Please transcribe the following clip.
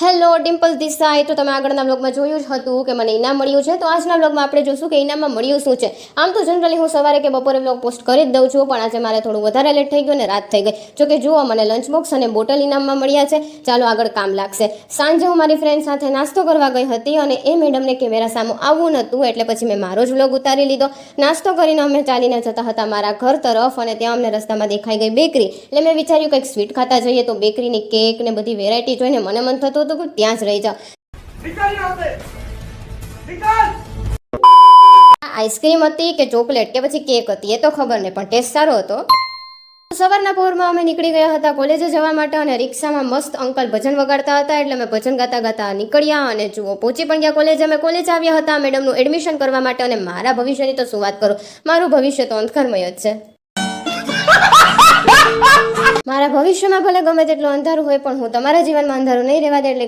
Hello Dimple દિસાઈ. તો તમે આગળના બ્લોગમાં જોયું જ હતું કે મને ઇનામ મળ્યું છે. તો આજના બ્લોગમાં આપણે જોશું કે ઇનામમાં મળ્યું શું છે. આમ તો જનરલી હું સવારે કે બપોરે બ્લોગ પોસ્ટ કરી જ દઉં છું, પણ આજે મારે થોડું વધારે લેટ થઈ ગયું ને રાત થઈ ગઈ. જોકે જુઓ, મને લંચ બોક્સ અને બોટલ ઇનામમાં મળ્યા છે. ચાલો આગળ કામ લાગશે. સાંજે હું મારી ફ્રેન્ડ સાથે નાસ્તો કરવા ગઈ હતી અને એ મેડમને કેમેરા સામે આવવું નહોતું, એટલે પછી મેં મારો જ બ્લોગ ઉતારી લીધો. નાસ્તો કરીને અમે ચાલીને જતા હતા મારા ઘર તરફ અને ત્યાં અમને રસ્તામાં દેખાઈ ગઈ બેકરી. એટલે મેં વિચાર્યું કંઈક સ્વીટ ખાતા જઈએ. તો બેકરીની કેક ને બધી વેરાયટી જોઈને મને મન થતું હતું કે ત્યાં જ રહી જાઓ. આઈસ્ક્રીમ હતી કે ચોકલેટ કે પછી કેક હતી એ તો ખબર નહીં, પણ ટેસ્ટ સારો હતો. સવારના પોરમાં અમે નીકળી ગયા હતા કોલેજે જવા માટે અને રિક્ષામાં મસ્ત અંકલ ભજન વગાડતા હતા, એટલે અમે ભજન ગાતા ગાતા નીકળ્યા અને જુઓ પહોંચી પણ ગયા કોલેજ. અમે કોલેજ આવ્યા હતા મેડમનું એડમિશન કરવા માટે અને મારા ભવિષ્યની તો શું વાત કરું, મારું ભવિષ્ય તો અંધકારમય જ છે. મારા ભવિષ્યમાં ભલે ગમે તેટલું અંધારું હોય, પણ હું તમારા જીવનમાં અંધારું નહીં રહેવા દે. એટલે